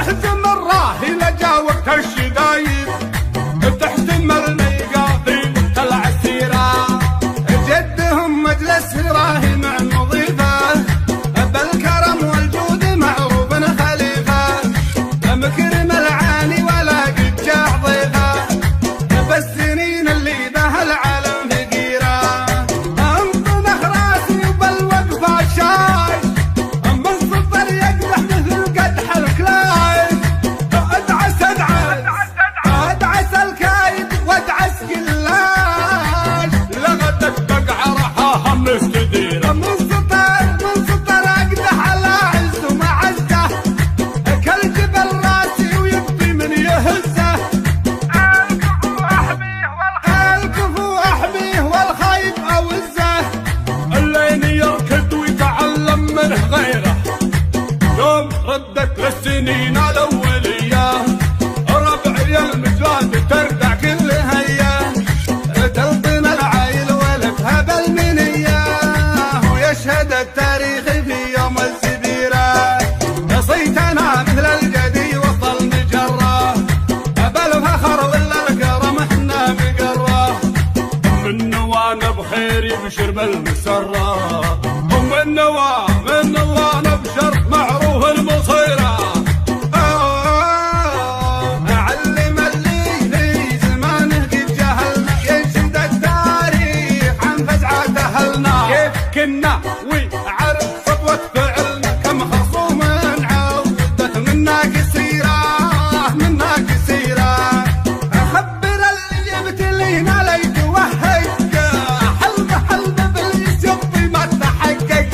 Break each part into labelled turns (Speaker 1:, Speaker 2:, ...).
Speaker 1: تحزم الراهي لجا وقت الشدايد، تحتمل ميقاضي العسيرة، جدهم مجلس راهي مع المضيفة، بالكرم والجود معروف خليفة، مكرم العاني ولا قد جاع ضيفة، بالسنين اللي بها العالم فقيرة، انطنخ راسي وبالوقفة شاي، من سطر يقدح مثل قدح الكلاي، ادعس ادعس الكايد وادعس كلاش، لغتك بقع رحاها مستديرة، من سطر اقدح على عز ومعزه، كالجبل راسي ويبدي من يهزه، الكفو احميه والخايب اوزه، اللين يركض ويتعلم منه غيره، يوم ردك للسنين الاوليه، ربعي المجلاد تردع كل هيه، تلطم العايل ولفها بالمنيه، ويشهد التاريخ في يوم الزبيره، صيتنا مثل الجدي وسط المجره، بالفخر ولا الكرم احنا مقره، من نوانا بخير يبشر بالمسره، ومن نوانا بشر معروف المصيره، علم اللي في زمانه قد جهلنا، ينشد التاريخ عن فزعة اهلنا، كيف كنا وعرف سطوة فعلنا، كم خصوم عودت منا كسيرة، خبر اللي يبتلينا لا يتوهق، حلب باليس يبطي ما تحقق،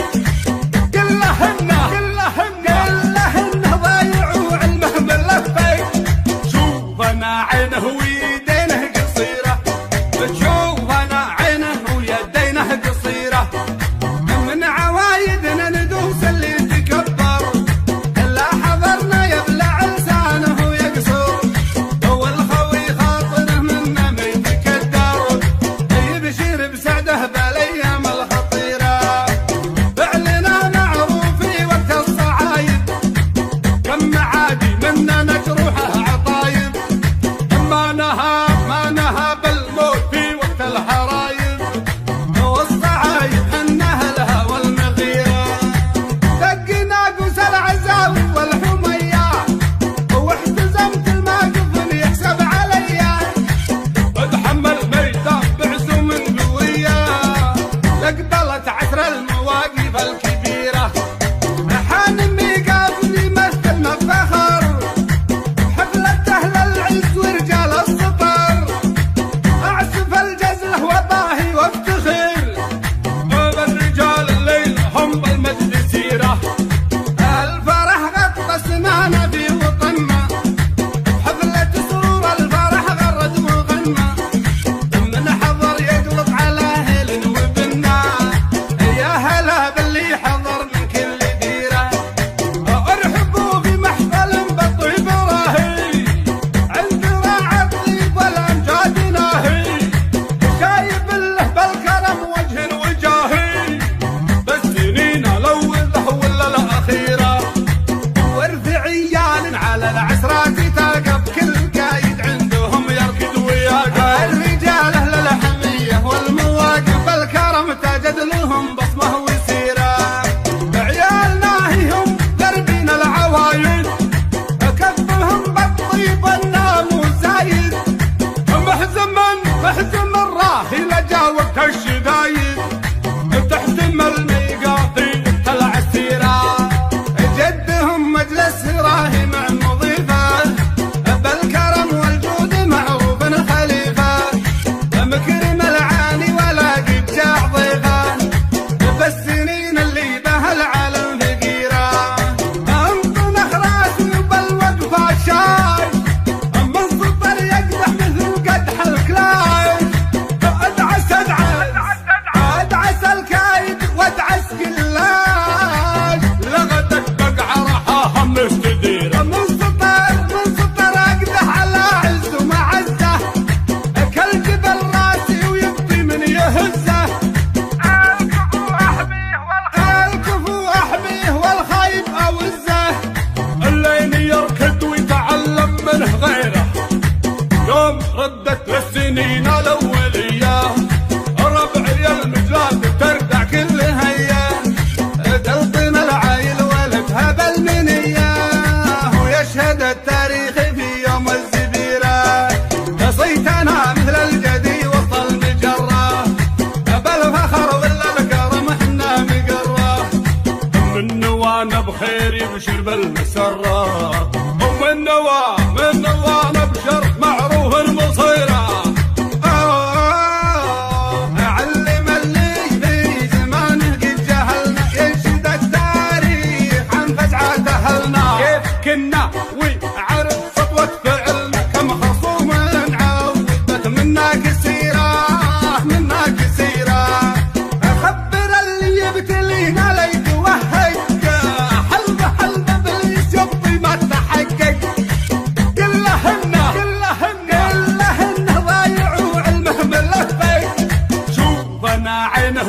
Speaker 1: يبشر بالمسرات ومن نوى نبشر معروف المصيره. أعلم اللي في زمانه قد جهلنا ينشد التاريخ عن فزعة أهلنا كيف كنا وعرف سطوة فعلنا كم خصوم عودت منا كثيرة منا كثيرة. أخبر اللي يبتلينا ليت وهك حلبة بالجب ما تحقق كلهن ضايعوا علمه ملفق شوف أنا عينه